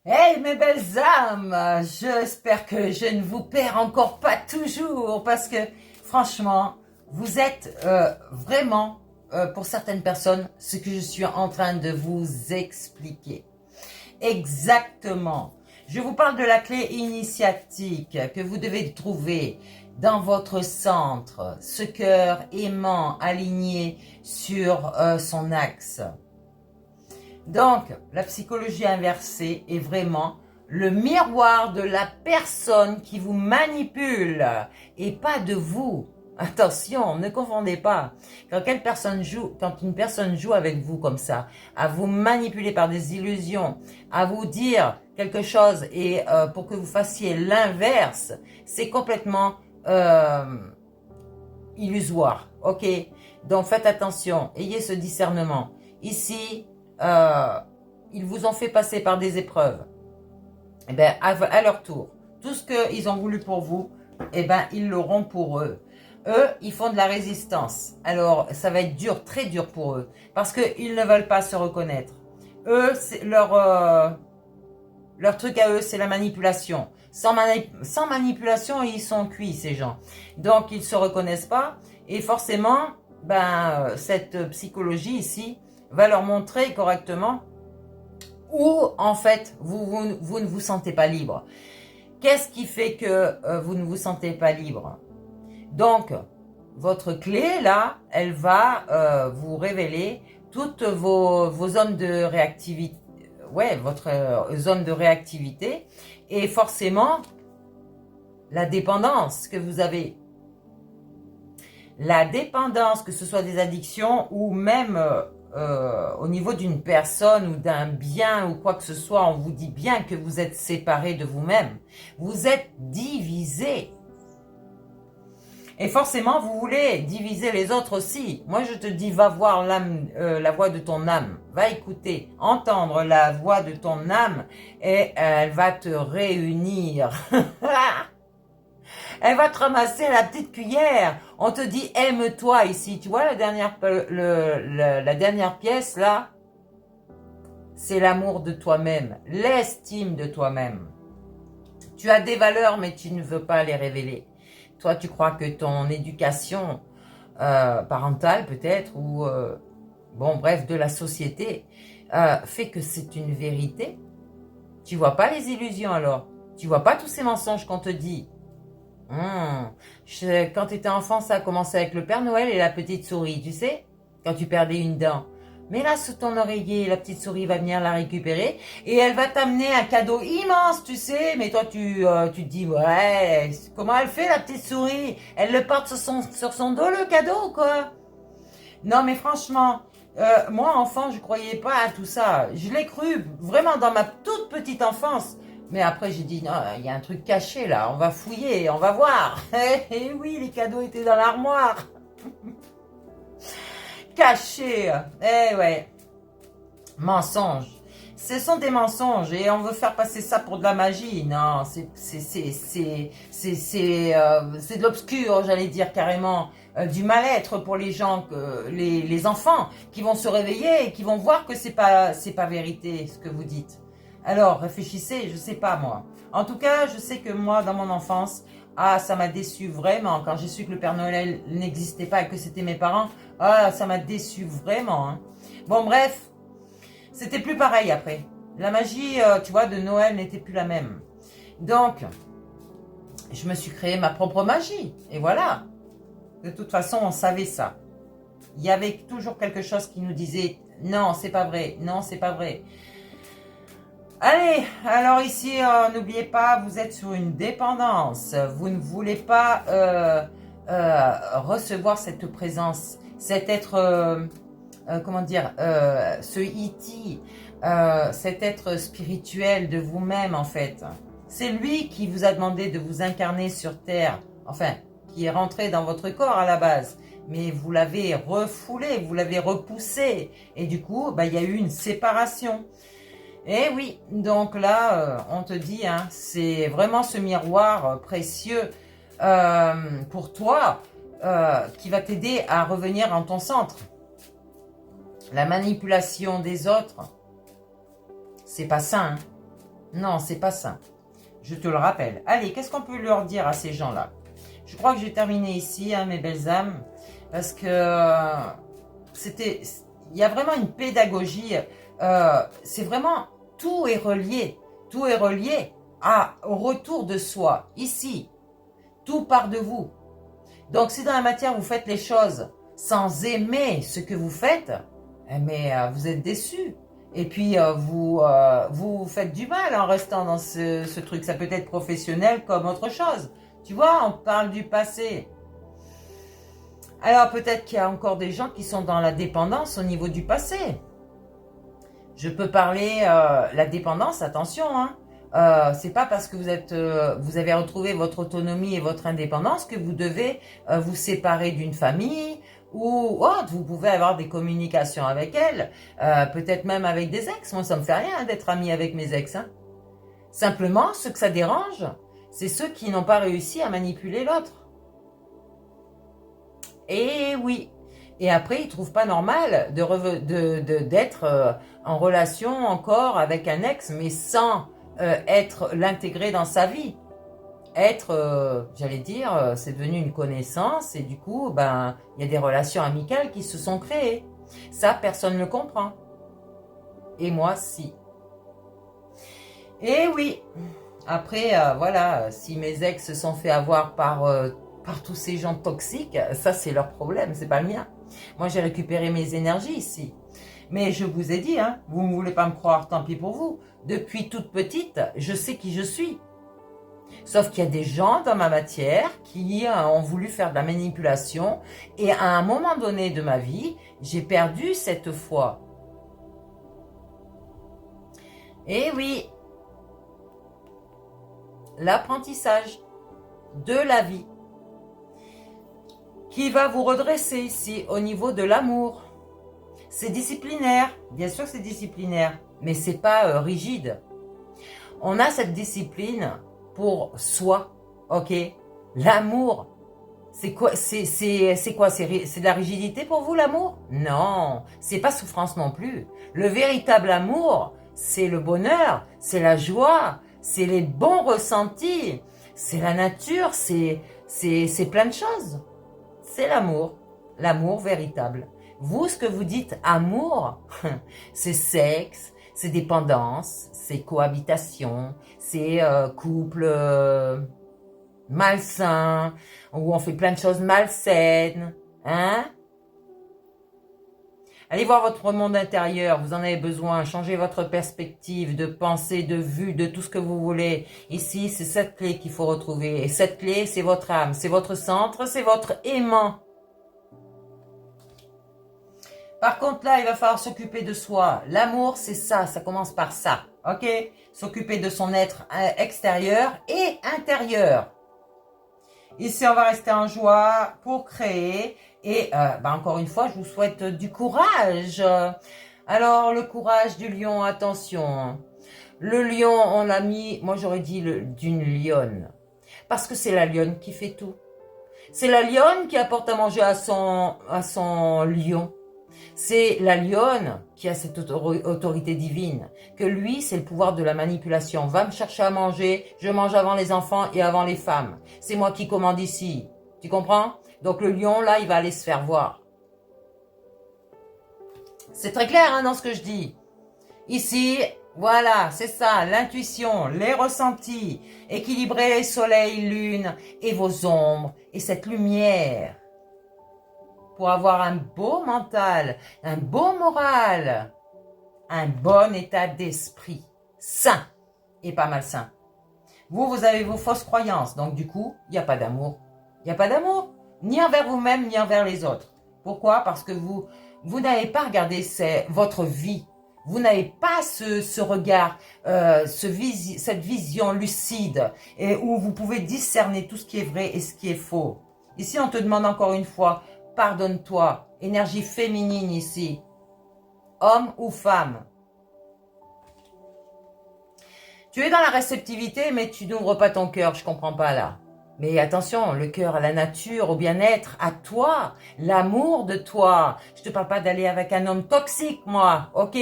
Hey mes belles âmes, j'espère que je ne vous perds encore pas toujours parce que franchement, vous êtes vraiment, pour certaines personnes, ce que je suis en train de vous expliquer. Exactement. Je vous parle de la clé initiatique que vous devez trouver dans votre centre, ce cœur aimant aligné sur son axe. Donc, la psychologie inversée est vraiment le miroir de la personne qui vous manipule et pas de vous. Attention, ne confondez pas. Quand une personne joue avec vous comme ça, à vous manipuler par des illusions, à vous dire quelque chose et pour que vous fassiez l'inverse, c'est complètement illusoire. Ok? Donc faites attention, ayez ce discernement. Ici, euh, ils vous ont fait passer par des épreuves. Eh ben, à leur tour, tout ce qu'ils ont voulu pour vous, eh ben, ils l'auront pour eux. Eux, ils font de la résistance. Alors, ça va être dur, très dur pour eux, parce qu'ils ne veulent pas se reconnaître. Eux, leur truc à eux, c'est la manipulation. Sans manipulation, ils sont cuits, ces gens. Donc, ils ne se reconnaissent pas. Et forcément, cette psychologie ici va leur montrer correctement où, en fait, vous ne vous sentez pas libre. Qu'est-ce qui fait que vous ne vous sentez pas libre? Donc, votre clé, là, elle va vous révéler toutes vos zones de réactivité. Ouais, votre zone de réactivité. Et forcément, la dépendance que vous avez. La dépendance, que ce soit des addictions ou même au niveau d'une personne ou d'un bien ou quoi que ce soit, on vous dit bien que vous êtes séparé de vous-même. Vous êtes divisé. Et forcément, vous voulez diviser les autres aussi. Moi, je te dis, va voir la voix de ton âme. Va écouter, entendre la voix de ton âme et elle va te réunir. Elle va te ramasser la petite cuillère. On te dit, aime-toi ici. Tu vois la dernière pièce là? C'est l'amour de toi-même, l'estime de toi-même. Tu as des valeurs, mais tu ne veux pas les révéler. Toi, tu crois que ton éducation parentale peut-être, ou bon bref, de la société, fait que c'est une vérité. Tu vois pas les illusions alors. Tu vois pas tous ces mensonges qu'on te dit. Quand tu étais enfant, ça a commencé avec le Père Noël et la petite souris, tu sais, quand tu perdais une dent. Mais là, sous ton oreiller, la petite souris va venir la récupérer et elle va t'amener un cadeau immense, tu sais. Mais toi, tu te dis, ouais, comment elle fait la petite souris? Elle le porte sur son dos, le cadeau, quoi. Non, mais franchement, moi, enfant, je croyais pas à tout ça. Je l'ai cru vraiment dans ma toute petite enfance. Mais après, j'ai dit, non, il y a un truc caché là, on va fouiller, on va voir. Et oui, les cadeaux étaient dans l'armoire. Cachés. Eh ouais, mensonge. Ce sont des mensonges et on veut faire passer ça pour de la magie. Non, c'est de l'obscur, j'allais dire carrément. Du mal-être pour les gens, les enfants qui vont se réveiller et qui vont voir que c'est pas vérité ce que vous dites. Alors réfléchissez, je sais pas moi. En tout cas, je sais que moi dans mon enfance, ça m'a déçu vraiment quand j'ai su que le Père Noël n'existait pas et que c'était mes parents. Ça m'a déçu vraiment. Hein. Bon bref, c'était plus pareil après. La magie, tu vois, de Noël n'était plus la même. Donc, je me suis créé ma propre magie et voilà. De toute façon, on savait ça. Il y avait toujours quelque chose qui nous disait « Non, c'est pas vrai. Non, c'est pas vrai. » Allez, alors ici, n'oubliez pas, vous êtes sur une dépendance. Vous ne voulez pas recevoir cette présence, cet être, comment dire, ce E.T., cet être spirituel de vous-même en fait. C'est lui qui vous a demandé de vous incarner sur Terre. Enfin, qui est rentré dans votre corps à la base, mais vous l'avez refoulé, vous l'avez repoussé, et du coup, il y a eu une séparation. Et oui, donc là, on te dit, hein, c'est vraiment ce miroir précieux pour toi qui va t'aider à revenir en ton centre. La manipulation des autres, c'est pas sain. Hein. Non, c'est pas simple. Je te le rappelle. Allez, qu'est-ce qu'on peut leur dire à ces gens-là? Je crois que j'ai terminé ici, hein, mes belles âmes, parce que il y a vraiment une pédagogie. C'est vraiment, tout est relié. Tout est relié au retour de soi. Ici, tout part de vous. Donc, si dans la matière, vous faites les choses sans aimer ce que vous faites, mais vous êtes déçus. Et puis, vous faites du mal en restant dans ce truc. Ça peut être professionnel comme autre chose. Tu vois, on parle du passé. Alors, peut-être qu'il y a encore des gens qui sont dans la dépendance au niveau du passé. Je peux parler la dépendance, attention, hein. C'est pas parce que vous avez retrouvé votre autonomie et votre indépendance que vous devez vous séparer d'une famille ou autre. Vous pouvez avoir des communications avec elle, peut-être même avec des ex. Moi, ça me fait rien hein, d'être amie avec mes ex. Hein. Simplement, ce que ça dérange, c'est ceux qui n'ont pas réussi à manipuler l'autre. Et oui. Et après, ils trouvent pas normal d'être en relation encore avec un ex, mais sans l'intégrer dans sa vie. J'allais dire, c'est devenu une connaissance et du coup, ben, il y a des relations amicales qui se sont créées. Ça, personne ne le comprend. Et moi, si. Et oui. Après, voilà, si mes ex se sont fait avoir par tous ces gens toxiques, ça c'est leur problème, c'est pas le mien. Moi, j'ai récupéré mes énergies ici. Mais je vous ai dit, hein, vous ne voulez pas me croire, tant pis pour vous. Depuis toute petite, je sais qui je suis. Sauf qu'il y a des gens dans ma matière qui ont voulu faire de la manipulation. Et à un moment donné de ma vie, j'ai perdu cette foi. Et oui, l'apprentissage de la vie qui va vous redresser ici au niveau de l'amour. C'est disciplinaire, bien sûr que c'est disciplinaire, mais c'est pas rigide. On a cette discipline pour soi, ok? L'amour, c'est quoi? C'est quoi? C'est de la rigidité pour vous l'amour? Non, c'est pas souffrance non plus. Le véritable amour, c'est le bonheur, c'est la joie, c'est les bons ressentis, c'est la nature, c'est plein de choses. C'est l'amour véritable. Vous, ce que vous dites amour, c'est sexe, c'est dépendance, c'est cohabitation, c'est couple malsain, où on fait plein de choses malsaines, hein? Allez voir votre monde intérieur, vous en avez besoin, changez votre perspective de pensée, de vue, de tout ce que vous voulez. Ici, c'est cette clé qu'il faut retrouver. Et cette clé, c'est votre âme, c'est votre centre, c'est votre aimant. Par contre, là, il va falloir s'occuper de soi. L'amour, c'est ça commence par ça, ok? S'occuper de son être extérieur et intérieur. Ici, on va rester en joie pour créer. Et encore une fois, je vous souhaite du courage. Alors, le courage du lion, attention. Le lion, on l'a mis, moi j'aurais dit d'une lionne. Parce que c'est la lionne qui fait tout. C'est la lionne qui apporte à manger à son lion. C'est la lionne qui a cette autorité divine. Que lui, c'est le pouvoir de la manipulation. Va me chercher à manger, je mange avant les enfants et avant les femmes. C'est moi qui commande ici. Tu comprends? Donc le lion, là, il va aller se faire voir. C'est très clair hein, dans ce que je dis. Ici, voilà, c'est ça, l'intuition, les ressentis, équilibrer soleil, lune et vos ombres et cette lumière. Pour avoir un beau mental, un beau moral, un bon état d'esprit, sain et pas malsain. Vous avez vos fausses croyances, donc du coup, il n'y a pas d'amour. Il n'y a pas d'amour, ni envers vous-même, ni envers les autres. Pourquoi? Parce que vous n'avez pas regardé votre vie. Vous n'avez pas ce regard, cette vision lucide, et où vous pouvez discerner tout ce qui est vrai et ce qui est faux. Ici, on te demande encore une fois, pardonne-toi, énergie féminine ici, homme ou femme. Tu es dans la réceptivité, mais tu n'ouvres pas ton cœur, je comprends pas là. Mais attention, le cœur à la nature, au bien-être, à toi, l'amour de toi. Je te parle pas d'aller avec un homme toxique, moi, ok?